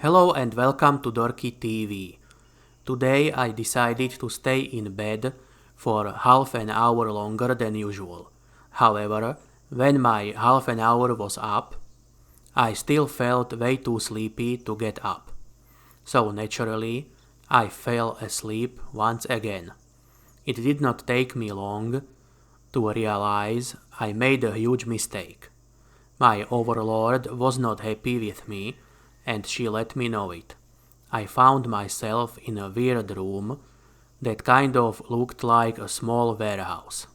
Hello and welcome to Dorki TV. Today I decided to stay in bed for half an hour longer than usual. However, when my half an hour was up, I still felt way too sleepy to get up. So naturally, I fell asleep once again. It did not take me long to realize I made a huge mistake. My overlord was not happy with me, and she let me know it. I found myself in a weird room that kind of looked like a small warehouse.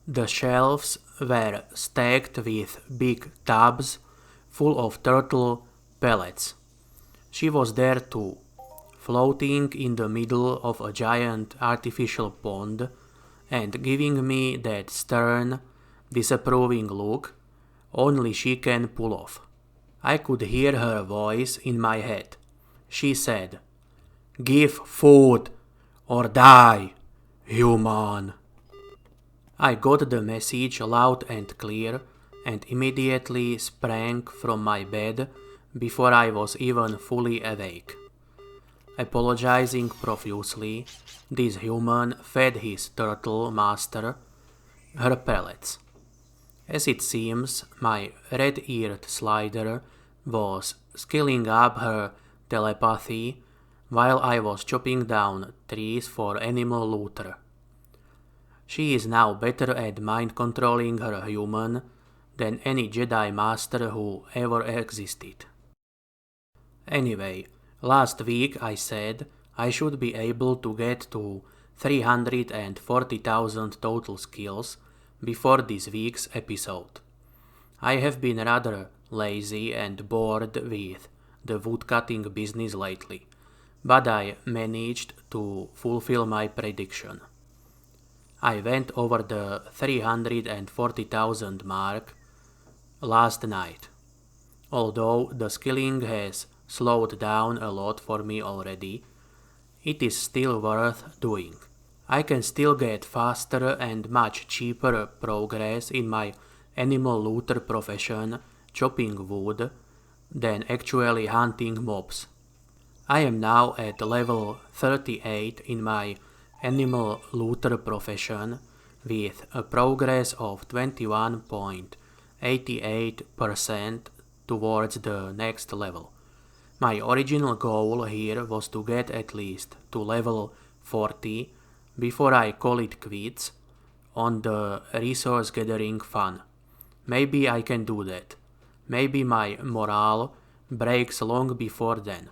The shelves were stacked with big tubs full of turtle pellets. She was there too, floating in the middle of a giant artificial pond and giving me that stern, disapproving look only she can pull off. I could hear her voice in my head. She said, "Give food or die, human." I got the message loud and clear and immediately sprang from my bed before I was even fully awake. Apologizing profusely, this human fed his turtle master her pellets. As it seems, my red-eared slider was skilling up her telepathy while I was chopping down trees for animal looter. She is now better at mind-controlling her human than any Jedi Master who ever existed. Anyway, last week I said I should be able to get to 340,000 total skills before this week's episode. I have been rather lazy and bored with the woodcutting business lately, but I managed to fulfill my prediction. I went over the 340,000 mark last night. Although the skilling has slowed down a lot for me already, it is still worth doing. I can still get faster and much cheaper progress in my animal looter profession chopping wood than actually hunting mobs. I am now at level 38 in my animal looter profession with a progress of 21.88% towards the next level. My original goal here was to get at least to level 40 before I call it quits on the resource gathering fun. Maybe I can do that. Maybe my morale breaks long before then.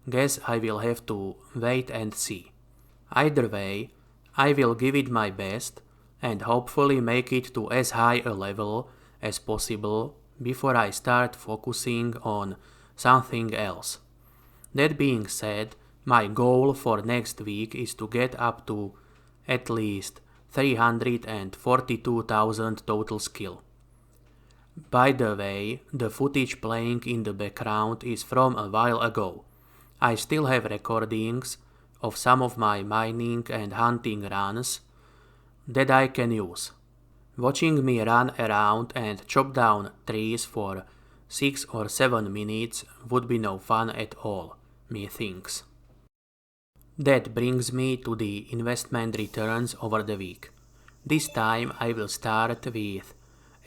Guess I will have to wait and see. Either way, I will give it my best and hopefully make it to as high a level as possible before I start focusing on something else. That being said, my goal for next week is to get up to at least 342,000 total skill. By the way, the footage playing in the background is from a while ago. I still have recordings of some of my mining and hunting runs that I can use. Watching me run around and chop down trees for 6 or 7 minutes would be no fun at all, methinks. That brings me to the investment returns over the week. This time I will start with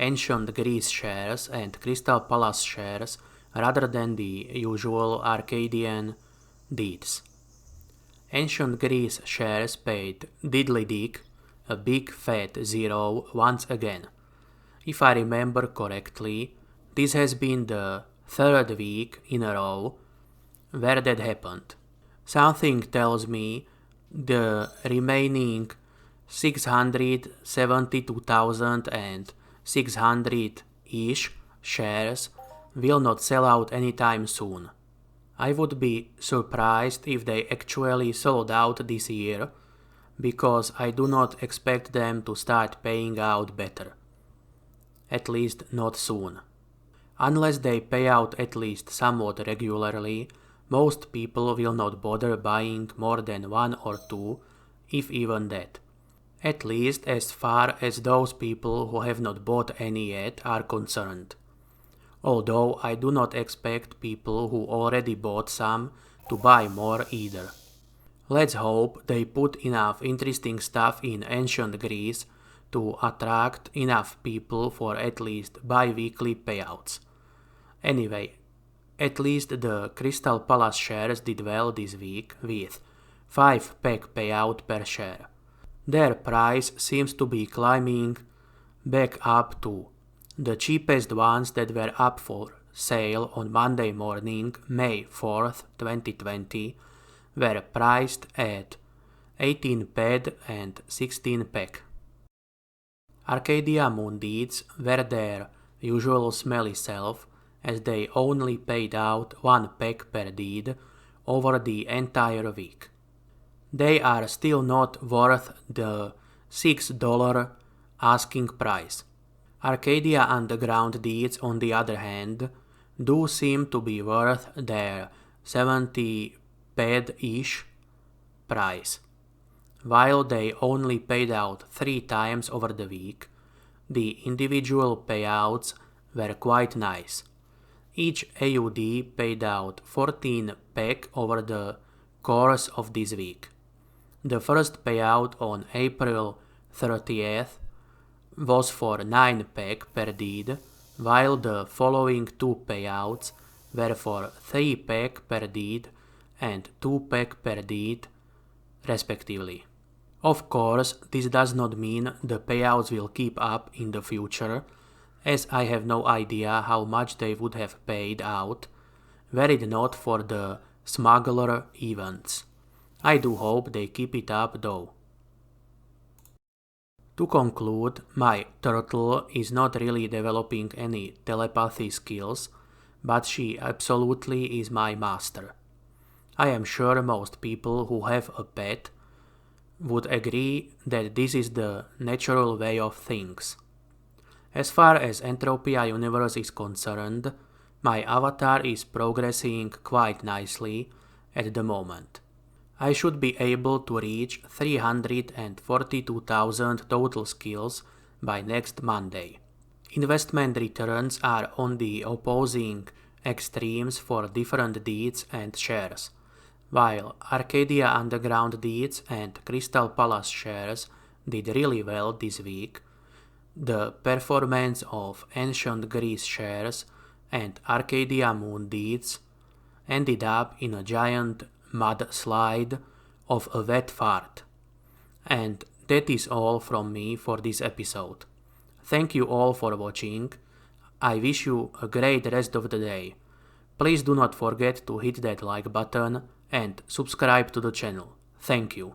Ancient Greece shares and Crystal Palace shares rather than the usual Arcadian deeds. Ancient Greece shares paid diddly dick, a big fat zero once again. If I remember correctly, this has been the third week in a row where that happened. Something tells me the remaining 672,600-ish shares will not sell out anytime soon. I would be surprised if they actually sold out this year, because I do not expect them to start paying out better. At least not soon. Unless they pay out at least somewhat regularly, most people will not bother buying more than 1 or 2, if even that. At least as far as those people who have not bought any yet are concerned. although I do not expect people who already bought some to buy more either. Let's hope they put enough interesting stuff in ancient Greece to attract enough people for at least bi-weekly payouts. Anyway, at least the Crystal Palace shares did well this week with 5 peg payout per share. Their price seems to be climbing back up to the cheapest ones that were up for sale on Monday morning, May 4th, 2020, were priced at 18 ped and 16 peg. Arcadia Moon Deeds were their usual smelly self, as they only paid out 1 peg per deed over the entire week. They are still not worth the $6 asking price. Arcadia Underground Deeds, on the other hand, do seem to be worth their 70 ped-ish price. While they only paid out 3 times over the week, the individual payouts were quite nice. Each AUD paid out 14 peg over the course of this week. The first payout on April 30th was for 9 peg per deed, while the following 2 payouts were for 3 peg per deed and 2 peg per deed, respectively. Of course, this does not mean the payouts will keep up in the future, as I have no idea how much they would have paid out were it not for the smuggler events. I do hope they keep it up though. To conclude, my turtle is not really developing any telepathy skills, but she absolutely is my master. I am sure most people who have a pet would agree that this is the natural way of things. As far as Entropia Universe is concerned, my avatar is progressing quite nicely at the moment. I should be able to reach 342,000 total skills by next Monday. Investment returns are on the opposing extremes for different deeds and shares. While Arcadia Underground deeds and Crystal Palace shares did really well this week, the performance of Ancient Greece shares and Arcadia Moon deeds ended up in a giant mudslide of a wet fart. And that is all from me for this episode. Thank you all for watching. I wish you a great rest of the day. Please do not forget to hit that like button and subscribe to the channel. Thank you.